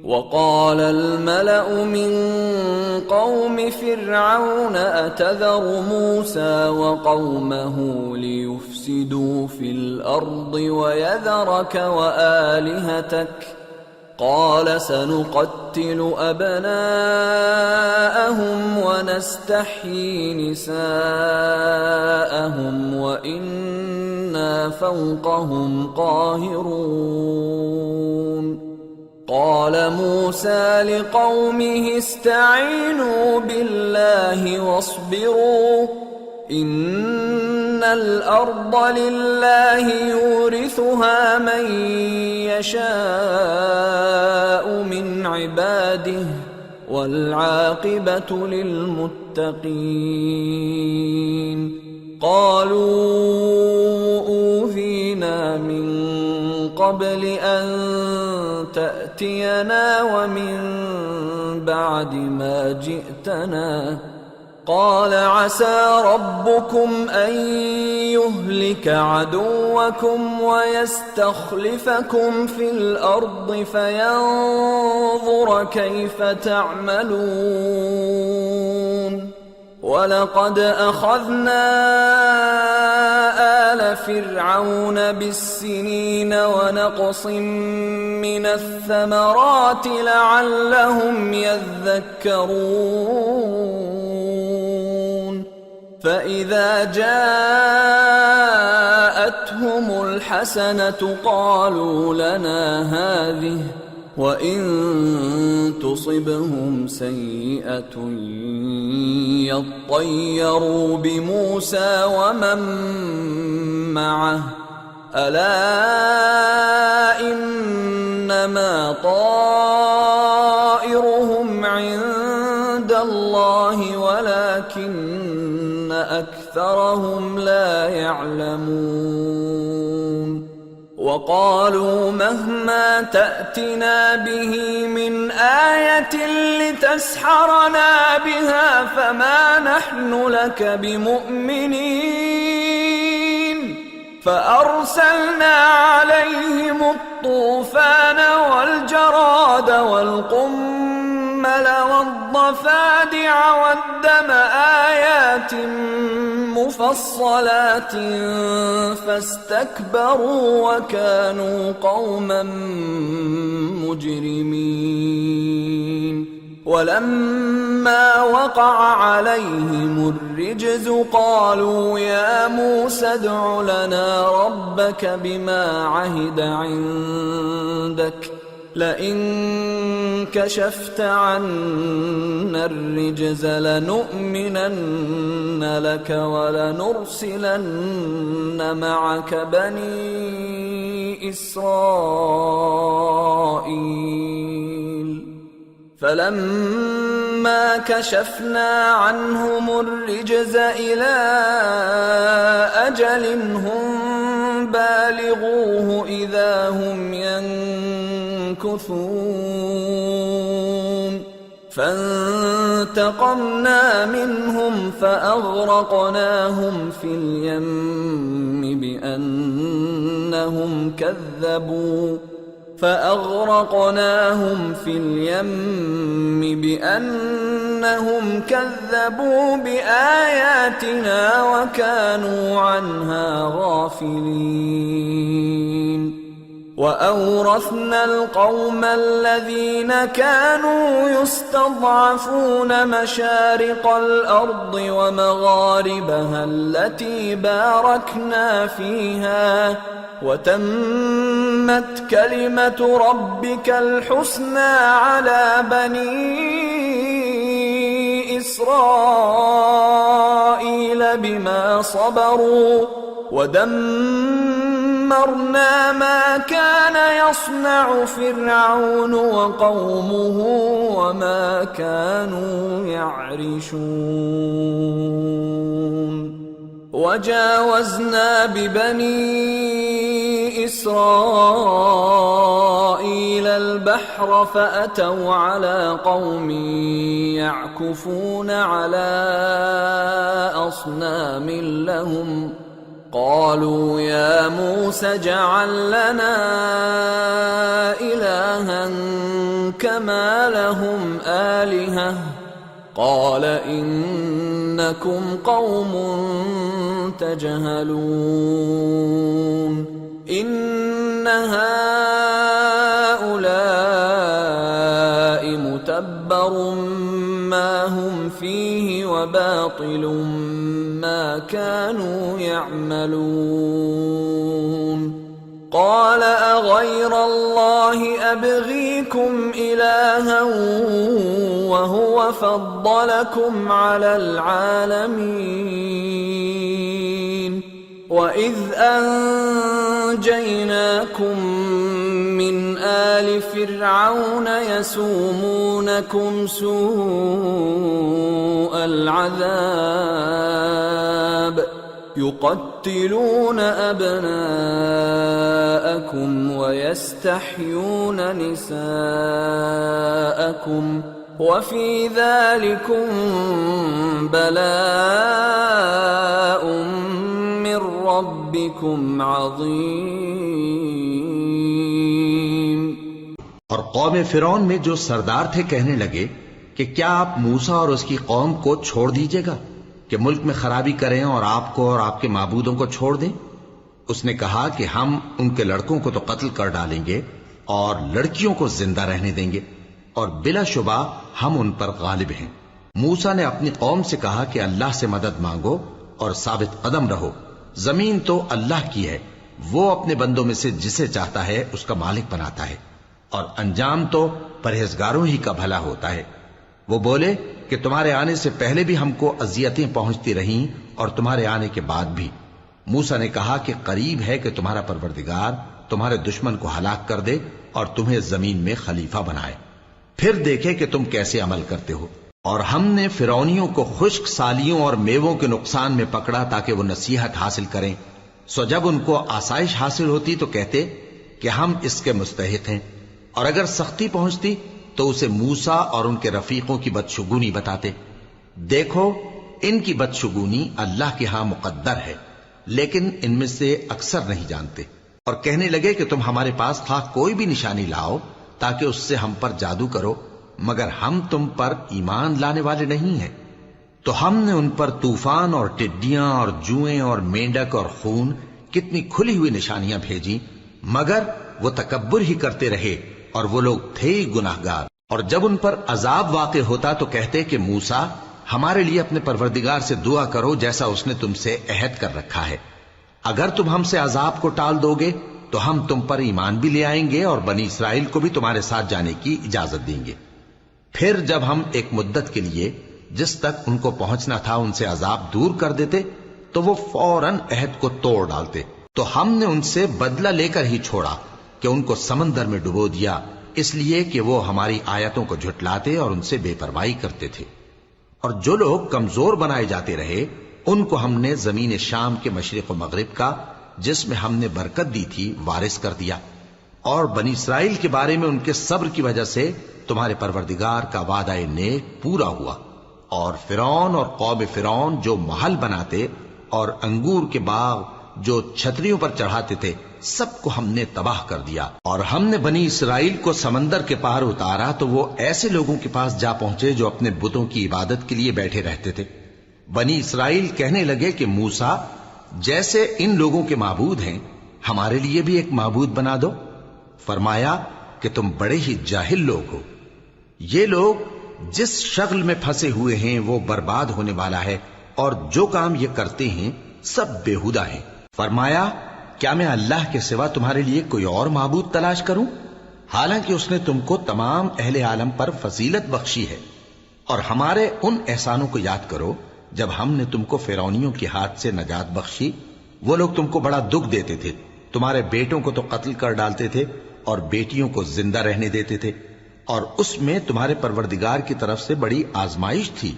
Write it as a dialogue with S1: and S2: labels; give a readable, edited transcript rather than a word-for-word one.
S1: وقال الملأ من قوم فرعون أتذر موسى وقومه ليفسدوا في الأرض ويذرك وآلهتك قال سنقتل أبناءهم ونستحيي نساءهم وإنا فوقهم قاهرون. قال موسى لقومه استعينوا بالله واصبروا إن الأرض لله يورثها من يشاء من عباده والعاقبة للمتقين. قالوا أوذينا من قبل أن تأتينا ومن بعد ما جئتنا قال عسى ربكم أن يهلك عدوكم ويستخلفكم في الأرض فينظر كيف تعملون. ولقد أخذنا آل فرعون بالسنين ونقص من الثمرات لعلهم يذكرون. فإذا جاءتهم الحسنة قالوا لنا هذه وإن تصبهم سيئة يطيروا بموسى ومن معه ألا إنما طائرهم عند الله ولكن أكثرهم لا يعلمون. وقالوا مهما تأتنا به من آية لتسحرنا بها فما نحن لك بمؤمنين. فأرسلنا عليهم الطوفان والجراد والقمل والضفادع والدم آيات مفصلات فاستكبروا وكانوا قوما مجرمين. ولما وقع عليهم الرجز قالوا يا موسى ادع لنا ربك بما عهد عندك لئن كشفت عنا الرجز لنؤمنن لك ولنرسلن معك بني إسرائيل. فلما كشفنا عنهم الرجز إلى أجل هم بالغوه إذا هم ينكثون. فانتقمنا منهم فأغرقناهم في اليم بأنهم كذبوا بآياتنا وكانوا عنها غافلين. وأورثنا القوم الذين كانوا يستضعفون مشارق الأرض ومغاربها التي باركنا فيها وتمت كلمة ربك الحسنى على بني إسرائيل بما صبروا ودمرنا ما كان يصنع فرعون وقومه وما كانوا يعرشون. وجاوزنا ببني إسرائيل البحر فأتوا على قوم يعكفون على أصنام لهم قالوا يا موسى اجعل لنا إلها كما لهم آلهة قال إنكم قوم تجهلون إن هؤلاء متبر ما هم فيه وباطل ما كانوا يعملون قال أغير الله أبغيكم إلها وهو فضلكم على العالمين وإذ أنجيناكم من آل فرعون يسومونكم سوء العذاب يقتلون أبناءكم ويستحيون نساءكم وفي ذلكم بلاء من ربكم عظيم۔
S2: اور قوم فرعون میں جو سردار تھے کہنے لگے کہ کیا آپ موسیٰ اور اس کی قوم کو چھوڑ دیجیے گا کہ ملک میں خرابی کریں اور آپ کو اور آپ کے معبودوں کو چھوڑ دیں؟ اس نے کہا کہ ہم ان کے لڑکوں کو تو قتل کر ڈالیں گے اور لڑکیوں کو زندہ رہنے دیں گے، اور بلا شبہ ہم ان پر غالب ہیں۔ موسیٰ نے اپنی قوم سے کہا کہ اللہ سے مدد مانگو اور ثابت قدم رہو، زمین تو اللہ کی ہے، وہ اپنے بندوں میں سے جسے چاہتا ہے اس کا مالک بناتا ہے، اور انجام تو پرہیزگاروں ہی کا بھلا ہوتا ہے۔ وہ بولے کہ تمہارے آنے سے پہلے بھی ہم کو اذیتیں پہنچتی رہیں اور تمہارے آنے کے بعد بھی۔ موسیٰ نے کہا کہ قریب ہے کہ تمہارا پروردگار تمہارے دشمن کو ہلاک کر دے اور تمہیں زمین میں خلیفہ بنائے، پھر دیکھے کہ تم کیسے عمل کرتے ہو۔ اور ہم نے فرعونیوں کو خشک سالیوں اور میووں کے نقصان میں پکڑا تاکہ وہ نصیحت حاصل کریں، سو جب ان کو آسائش حاصل ہوتی تو کہتے کہ ہم اس کے مستحق ہیں، اور اگر سختی پہنچتی تو اسے موسیٰ اور ان کے رفیقوں کی بدشگونی بتاتے۔ دیکھو ان کی بدشگونی اللہ کے ہاں مقدر ہے، لیکن ان میں سے اکثر نہیں جانتے۔ اور کہنے لگے کہ تم ہمارے پاس خواہ کوئی بھی نشانی لاؤ تاکہ اس سے ہم پر جادو کرو، مگر ہم تم پر ایمان لانے والے نہیں ہیں۔ تو ہم نے ان پر طوفان اور ٹڈیاں اور جوئیں اور مینڈک اور خون کتنی کھلی ہوئی نشانیاں بھیجی، مگر وہ تکبر ہی کرتے رہے اور وہ لوگ تھے ہی گناہگار۔ اور جب ان پر عذاب واقع ہوتا تو کہتے کہ موسیٰ ہمارے لیے اپنے پروردگار سے دعا کرو جیسا اس نے تم سے عہد کر رکھا ہے، اگر تم ہم سے عذاب کو ٹال دو گے تو ہم تم پر ایمان بھی لے آئیں گے اور بنی اسرائیل کو بھی تمہارے ساتھ جانے کی اجازت دیں گے۔ پھر جب ہم ایک مدت کے لیے جس تک ان کو پہنچنا تھا ان سے عذاب دور کر دیتے تو وہ فوراً عہد کو توڑ ڈالتے، تو ہم نے ان سے بدلہ لے کر ہی چھوڑا کہ ان کو سمندر میں ڈبو دیا، اس لیے کہ وہ ہماری آیتوں کو جھٹلاتے اور ان سے بے پرواہی کرتے تھے۔ اور جو لوگ کمزور بنائے جاتے رہے ان کو ہم نے زمین شام کے مشرق و مغرب کا جس میں ہم نے برکت دی تھی وارث کر دیا، اور بنی اسرائیل کے بارے میں ان کے صبر کی وجہ سے تمہارے پروردگار کا وعدہ نیک پورا ہوا۔ اور فرعون اور قوم فرعون جو محل بناتے اور انگور کے باغ جو چھتریوں پر چڑھاتے تھے سب کو ہم نے تباہ کر دیا۔ اور ہم نے بنی اسرائیل کو سمندر کے پار اتارا تو وہ ایسے لوگوں کے پاس جا پہنچے جو اپنے بتوں کی عبادت کے لیے بیٹھے رہتے تھے۔ بنی اسرائیل کہنے لگے کہ موسیٰ جیسے ان لوگوں کے معبود ہیں ہمارے لیے بھی ایک معبود بنا دو۔ فرمایا کہ تم بڑے ہی جاہل لوگ ہو، یہ لوگ جس شغل میں پھنسے ہوئے ہیں وہ برباد ہونے والا ہے، اور جو کام یہ کرتے ہیں سب بےہودہ ہیں۔ فرمایا کیا میں اللہ کے سوا تمہارے لیے کوئی اور معبود تلاش کروں، حالانکہ اس نے تم کو تمام اہل عالم پر فضیلت بخشی ہے۔ اور ہمارے ان احسانوں کو یاد کرو جب ہم نے تم کو فرعونیوں کے ہاتھ سے نجات بخشی، وہ لوگ تم کو بڑا دکھ دیتے تھے، تمہارے بیٹوں کو تو قتل کر ڈالتے تھے اور بیٹیوں کو زندہ رہنے دیتے تھے، اور اس میں تمہارے پروردگار کی طرف سے بڑی آزمائش تھی۔